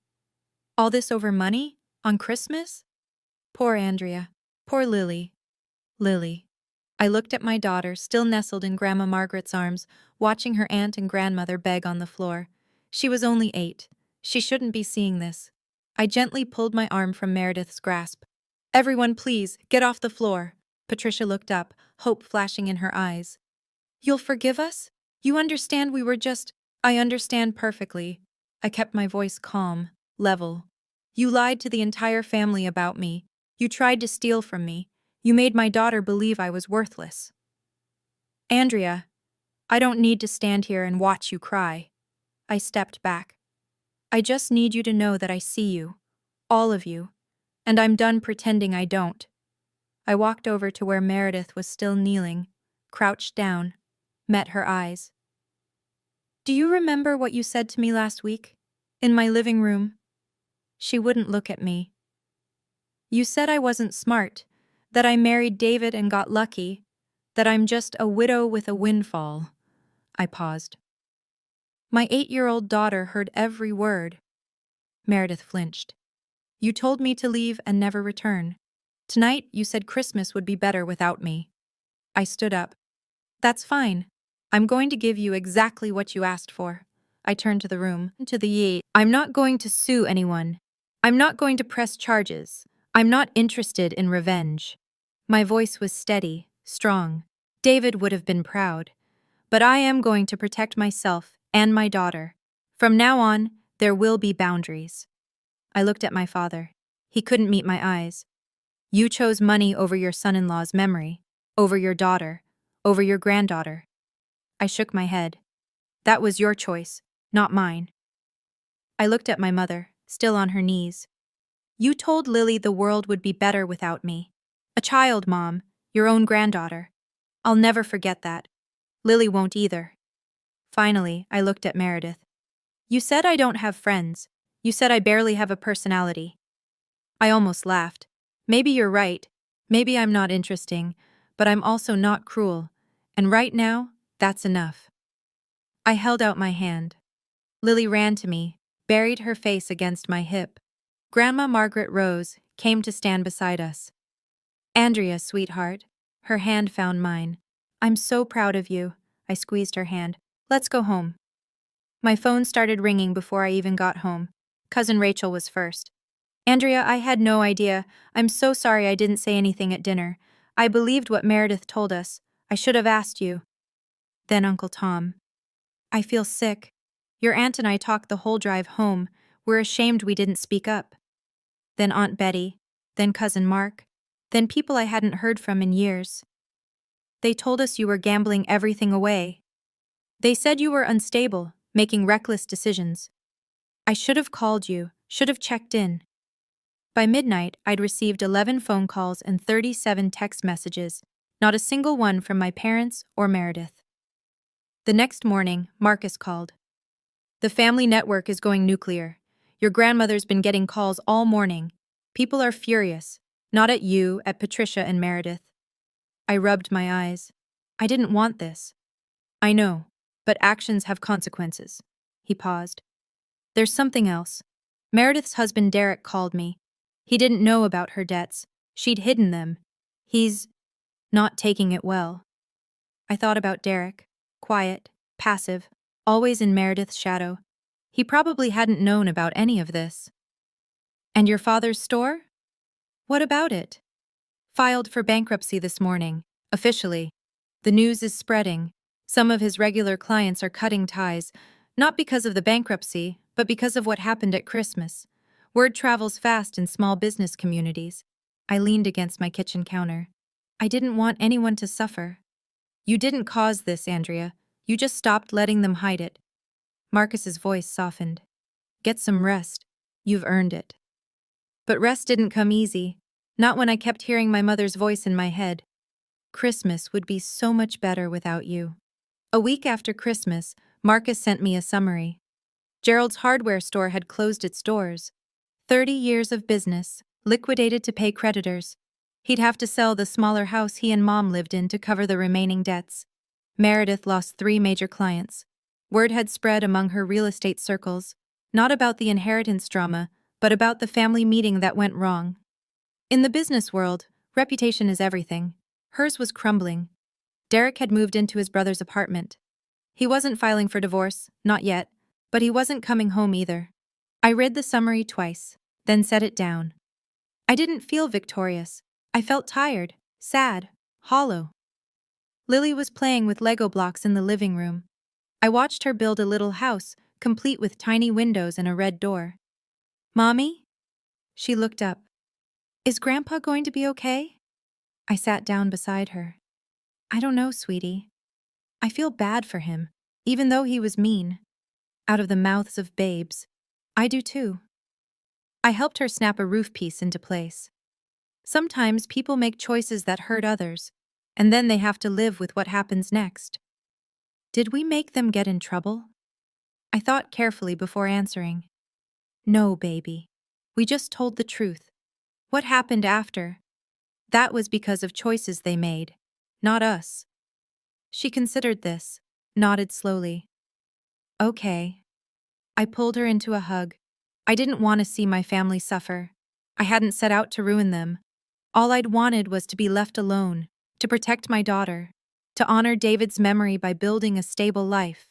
S1: All this over money? On Christmas?" Poor Andrea. Poor Lily. Lily. I looked at my daughter, still nestled in Grandma Margaret's arms, watching her aunt and grandmother beg on the floor. She was only 8. She shouldn't be seeing this. I gently pulled my arm from Meredith's grasp. "Everyone, please, get off the floor." Patricia looked up, hope flashing in her eyes. "You'll forgive us? You understand we were just—" "I understand perfectly." I kept my voice calm, level. "You lied to the entire family about me. You tried to steal from me. You made my daughter believe I was worthless." "Andrea, I don't need to stand here and watch you cry." I stepped back. "I just need you to know that I see you. All of you. And I'm done pretending I don't." I walked over to where Meredith was still kneeling, crouched down, met her eyes. "Do you remember what you said to me last week? In my living room?" She wouldn't look at me. You said I wasn't smart, that I married David and got lucky, that I'm just a widow with a windfall. I paused. My 8-year-old daughter heard every word. Meredith flinched. You told me to leave and never return. Tonight, you said Christmas would be better without me. I stood up. That's fine. I'm going to give you exactly what you asked for. I turned to the room, to the Yi. I'm not going to sue anyone. I'm not going to press charges. I'm not interested in revenge. My voice was steady, strong. David would have been proud. But I am going to protect myself and my daughter. From now on, there will be boundaries. I looked at my father. He couldn't meet my eyes. You chose money over your son-in-law's memory, over your daughter, over your granddaughter. I shook my head. That was your choice, not mine. I looked at my mother, still on her knees. You told Lily the world would be better without me. A child, Mom, your own granddaughter. I'll never forget that. Lily won't either. Finally, I looked at Meredith. You said I don't have friends. You said I barely have a personality. I almost laughed. Maybe you're right. Maybe I'm not interesting, but I'm also not cruel. And right now, that's enough. I held out my hand. Lily ran to me, buried her face against my hip. Grandma Margaret rose, came to stand beside us. Andrea, sweetheart. Her hand found mine. I'm so proud of you. I squeezed her hand. Let's go home. My phone started ringing before I even got home. Cousin Rachel was first. Andrea, I had no idea. I'm so sorry I didn't say anything at dinner. I believed what Meredith told us. I should have asked you. Then Uncle Tom. I feel sick. Your aunt and I talked the whole drive home. We're ashamed we didn't speak up. Then Aunt Betty. Then Cousin Mark. Then people I hadn't heard from in years. They told us you were gambling everything away. They said you were unstable, making reckless decisions. I should have called you, should have checked in. By midnight, I'd received 11 phone calls and 37 text messages, not a single one from my parents or Meredith. The next morning, Marcus called. The family network is going nuclear. Your grandmother's been getting calls all morning. People are furious, not at you, at Patricia and Meredith. I rubbed my eyes. I didn't want this. I know, but actions have consequences. He paused. There's something else. Meredith's husband Derek called me. He didn't know about her debts. She'd hidden them. He's not taking it well. I thought about Derek. Quiet, passive, always in Meredith's shadow. He probably hadn't known about any of this. And your father's store? What about it? Filed for bankruptcy this morning, officially. The news is spreading. Some of his regular clients are cutting ties, not because of the bankruptcy, but because of what happened at Christmas. Word travels fast in small business communities. I leaned against my kitchen counter. I didn't want anyone to suffer. You didn't cause this, Andrea. You just stopped letting them hide it. Marcus's voice softened. Get some rest. You've earned it. But rest didn't come easy. Not when I kept hearing my mother's voice in my head. Christmas would be so much better without you. A week after Christmas, Marcus sent me a summary. Gerald's hardware store had closed its doors. 30 years of business, liquidated to pay creditors. He'd have to sell the smaller house he and Mom lived in to cover the remaining debts. Meredith lost 3 major clients. Word had spread among her real estate circles, not about the inheritance drama, but about the family meeting that went wrong. In the business world, reputation is everything. Hers was crumbling. Derek had moved into his brother's apartment. He wasn't filing for divorce, not yet, but he wasn't coming home either. I read the summary twice, then set it down. I didn't feel victorious. I felt tired, sad, hollow. Lily was playing with Lego blocks in the living room. I watched her build a little house, complete with tiny windows and a red door. Mommy? She looked up. Is Grandpa going to be okay? I sat down beside her. I don't know, sweetie. I feel bad for him, even though he was mean. Out of the mouths of babes. I do too. I helped her snap a roof piece into place. Sometimes people make choices that hurt others, and then they have to live with what happens next. Did we make them get in trouble? I thought carefully before answering. No, baby. We just told the truth. What happened after? That was because of choices they made, not us. She considered this, nodded slowly. Okay. I pulled her into a hug. I didn't want to see my family suffer. I hadn't set out to ruin them. All I'd wanted was to be left alone, to protect my daughter, to honor David's memory by building a stable life.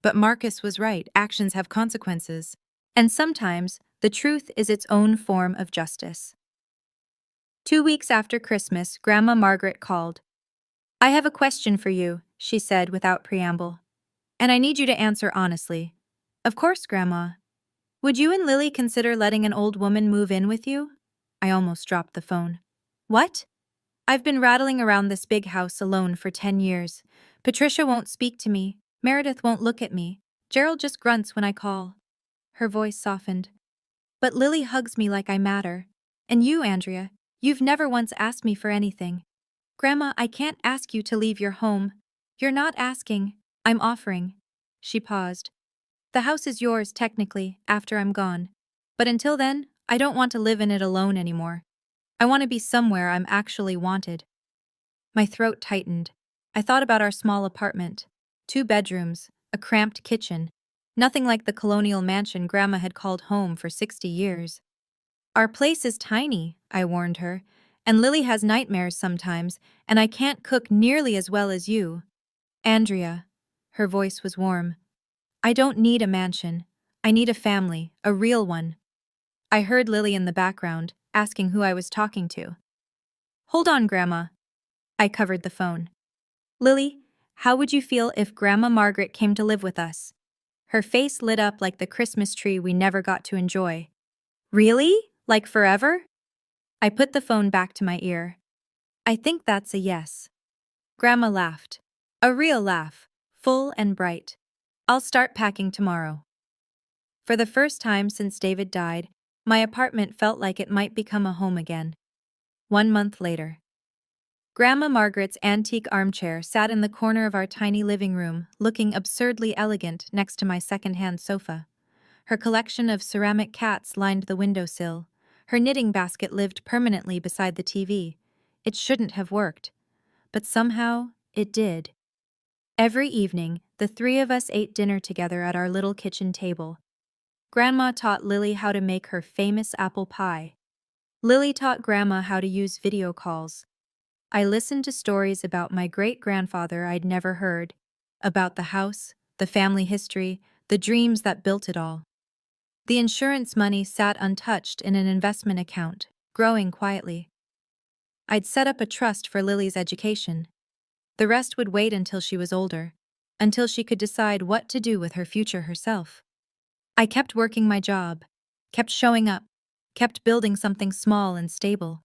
S1: But Marcus was right, actions have consequences. And sometimes, the truth is its own form of justice. 2 weeks after Christmas, Grandma Margaret called. I have a question for you, she said without preamble. And I need you to answer honestly. Of course, Grandma. Would you and Lily consider letting an old woman move in with you? I almost dropped the phone. What? I've been rattling around this big house alone for 10 years. Patricia won't speak to me. Meredith won't look at me. Gerald just grunts when I call. Her voice softened. But Lily hugs me like I matter. And you, Andrea, you've never once asked me for anything. Grandma, I can't ask you to leave your home. You're not asking. I'm offering. She paused. The house is yours, technically, after I'm gone. But until then, I don't want to live in it alone anymore. I want to be somewhere I'm actually wanted. My throat tightened. I thought about our small apartment. 2 bedrooms, a cramped kitchen. Nothing like the colonial mansion Grandma had called home for 60 years. Our place is tiny, I warned her, and Lily has nightmares sometimes, and I can't cook nearly as well as you. Andrea. Her voice was warm. I don't need a mansion. I need a family, a real one. I heard Lily in the background, asking who I was talking to. Hold on, Grandma. I covered the phone. Lily, how would you feel if Grandma Margaret came to live with us? Her face lit up like the Christmas tree we never got to enjoy. Really? Like forever? I put the phone back to my ear. I think that's a yes. Grandma laughed. A real laugh, full and bright. I'll start packing tomorrow. For the first time since David died, my apartment felt like it might become a home again. 1 month later. Grandma Margaret's antique armchair sat in the corner of our tiny living room, looking absurdly elegant next to my second-hand sofa. Her collection of ceramic cats lined the windowsill. Her knitting basket lived permanently beside the TV. It shouldn't have worked. But somehow, it did. Every evening, the 3 of us ate dinner together at our little kitchen table. Grandma taught Lily how to make her famous apple pie. Lily taught Grandma how to use video calls. I listened to stories about my great-grandfather I'd never heard, about the house, the family history, the dreams that built it all. The insurance money sat untouched in an investment account, growing quietly. I'd set up a trust for Lily's education. The rest would wait until she was older, until she could decide what to do with her future herself. I kept working my job, kept showing up, kept building something small and stable.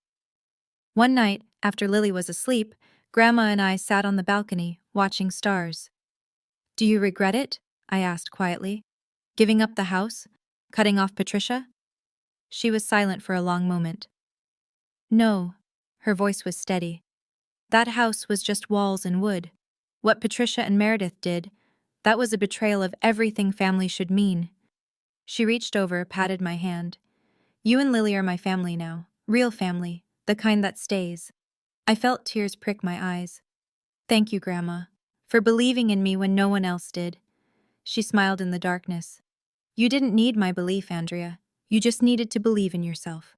S1: One night, after Lily was asleep, Grandma and I sat on the balcony, watching stars. Do you regret it? I asked quietly. Giving up the house? Cutting off Patricia? She was silent for a long moment. No. Her voice was steady. That house was just walls and wood. What Patricia and Meredith did, that was a betrayal of everything family should mean. She reached over, patted my hand. You and Lily are my family now. Real family. The kind that stays. I felt tears prick my eyes. Thank you, Grandma, for believing in me when no one else did. She smiled in the darkness. You didn't need my belief, Andrea. You just needed to believe in yourself.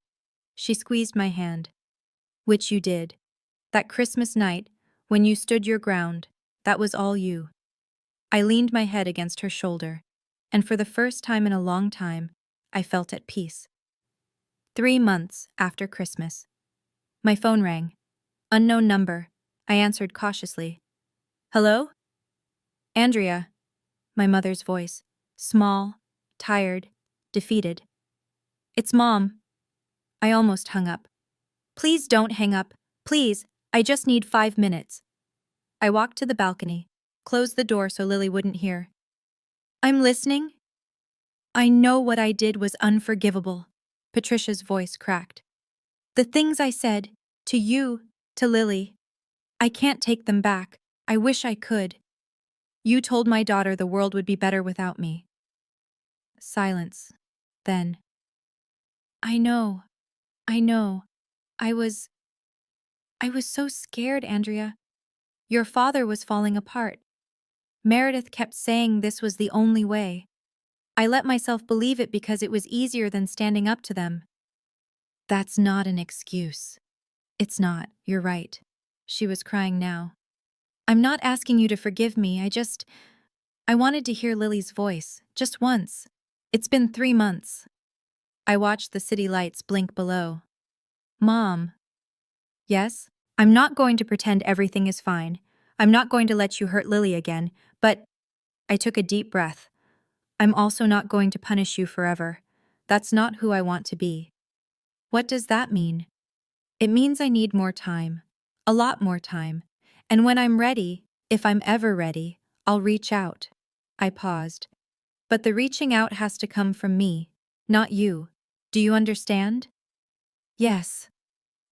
S1: She squeezed my hand. Which you did. That Christmas night, when you stood your ground, that was all you. I leaned my head against her shoulder, and for the first time in a long time, I felt at peace. 3 months after Christmas. My phone rang. Unknown number. I answered cautiously. Hello? Andrea. My mother's voice. Small, tired, defeated. It's Mom. I almost hung up. Please don't hang up. Please, I just need 5 minutes. I walked to the balcony, closed the door so Lily wouldn't hear. I'm listening. I know what I did was unforgivable. Patricia's voice cracked. The things I said, to you, to Lily, I can't take them back. I wish I could. You told my daughter the world would be better without me. Silence. Then. I know. I was I was so scared, Andrea. Your father was falling apart. Meredith kept saying this was the only way. I let myself believe it because it was easier than standing up to them. That's not an excuse. It's not, you're right. She was crying now. I'm not asking you to forgive me, I wanted to hear Lily's voice, just once. It's been 3 months. I watched the city lights blink below. Mom. Yes? I'm not going to pretend everything is fine. I'm not going to let you hurt Lily again, but I took a deep breath. I'm also not going to punish you forever. That's not who I want to be. What does that mean? It means I need more time. A lot more time. And when I'm ready, if I'm ever ready, I'll reach out. I paused. But the reaching out has to come from me, not you. Do you understand? Yes.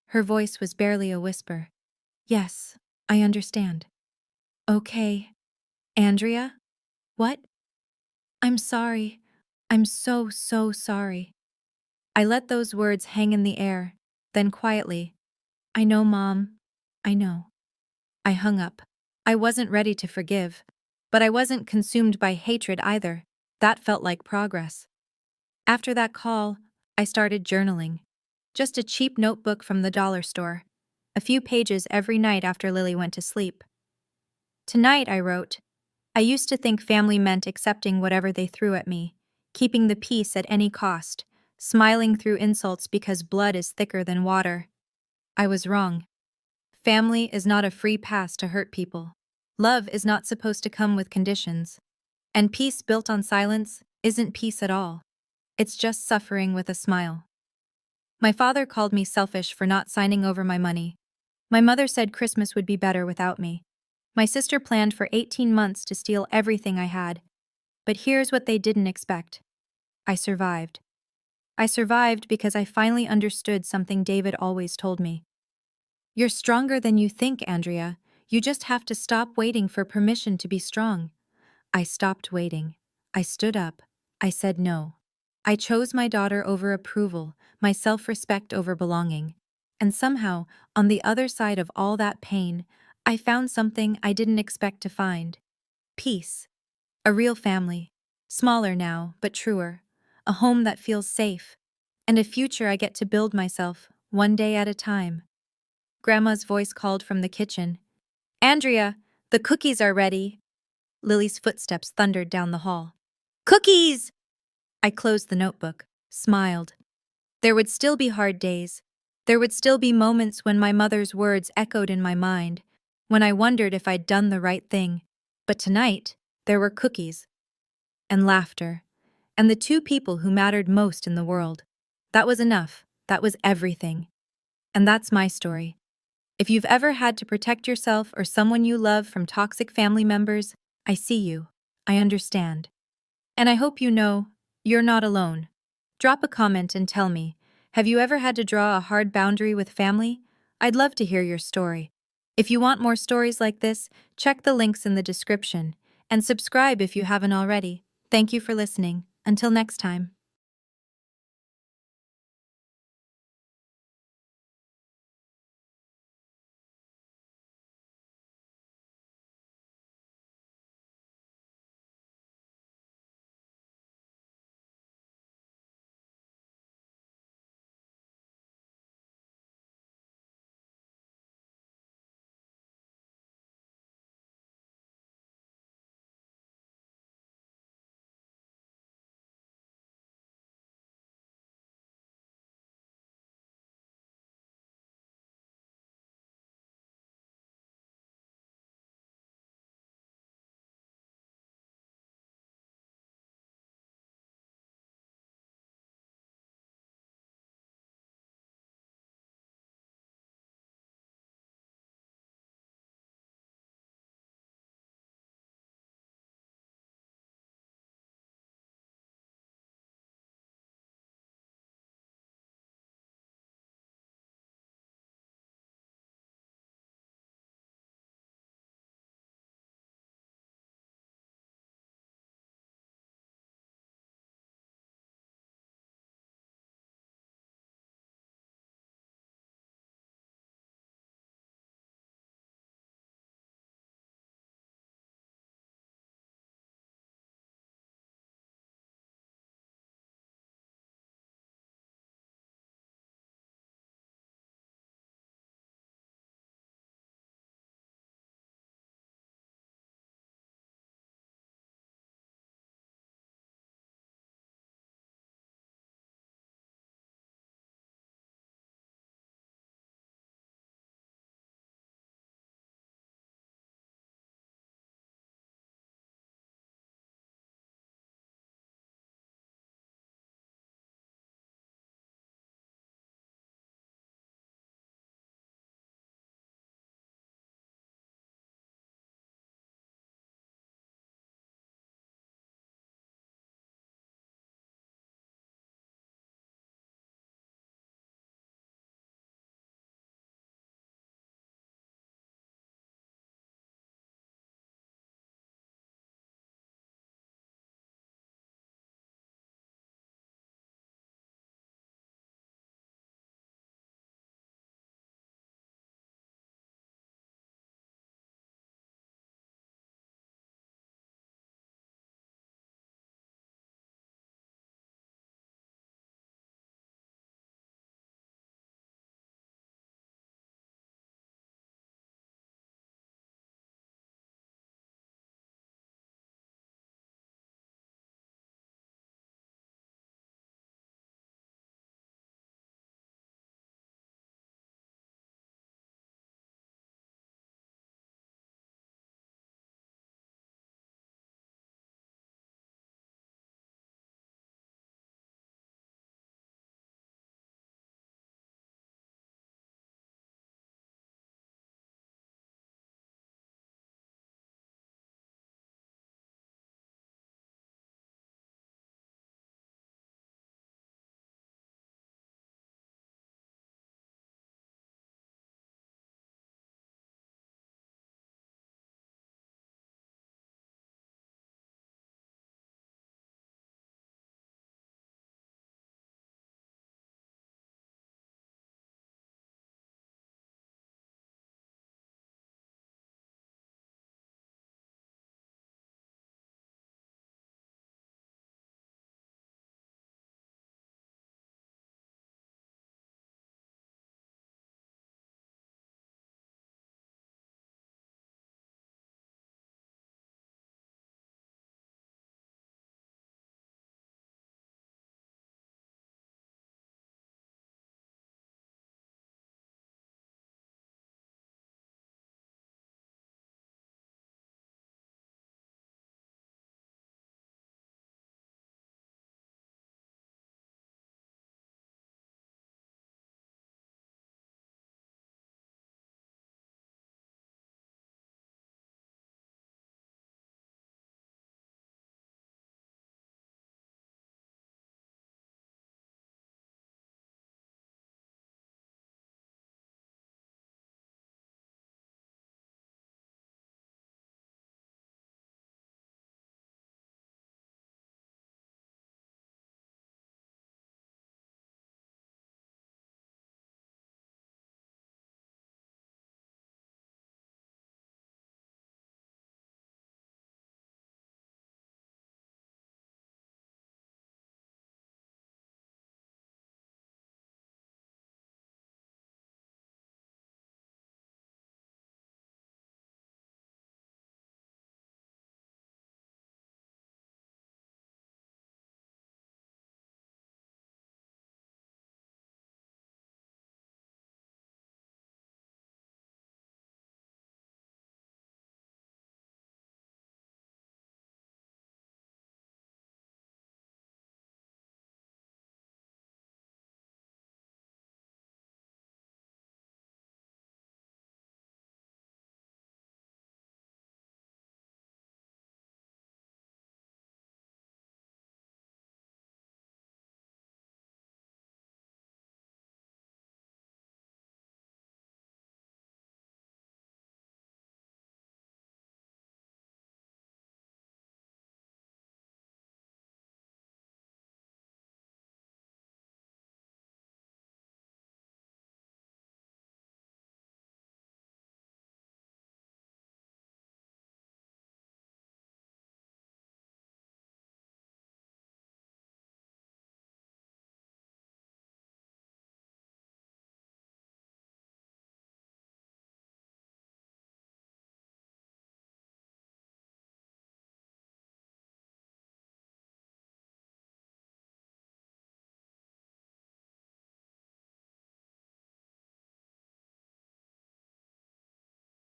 S1: Her voice was barely a whisper. Yes, I understand. Okay. Andrea? What? I'm sorry. I'm so, so sorry. I let those words hang in the air, then quietly, I know, Mom. I know. I hung up. I wasn't ready to forgive, but I wasn't consumed by hatred either. That felt like progress. After that call, I started journaling. Just a cheap notebook from the dollar store. A few pages every night after Lily went to sleep. Tonight, I wrote, I used to think family meant accepting whatever they threw at me, keeping the peace at any cost, smiling through insults because blood is thicker than water. I was wrong. Family is not a free pass to hurt people. Love is not supposed to come with conditions. And peace built on silence isn't peace at all. It's just suffering with a smile. My father called me selfish for not signing over my money. My mother said Christmas would be better without me. My sister planned for 18 months to steal everything I had. But here's what they didn't expect. I survived. I survived because I finally understood something David always told me. You're stronger than you think, Andrea. You just have to stop waiting for permission to be strong. I stopped waiting. I stood up. I said no. I chose my daughter over approval, my self-respect over belonging. And somehow, on the other side of all that pain, I found something I didn't expect to find. Peace. A real family. Smaller now, but truer. A home that feels safe. And a future I get to build myself, one day at a time. Grandma's voice called from the kitchen. Andrea, the cookies are ready. Lily's footsteps thundered down the hall. Cookies! I closed the notebook, smiled. There would still be hard days. There would still be moments when my mother's words echoed in my mind, when I wondered if I'd done the right thing. But tonight, there were cookies. And laughter. And the two people who mattered most in the world. That was enough. That was everything. And that's my story. If you've ever had to protect yourself or someone you love from toxic family members, I see you. I understand. And I hope you know, you're not alone. Drop a comment and tell me, have you ever had to draw a hard boundary with family? I'd love to hear your story. If you want more stories like this, check the links in the description. And subscribe if you haven't already. Thank you for listening. Until next time.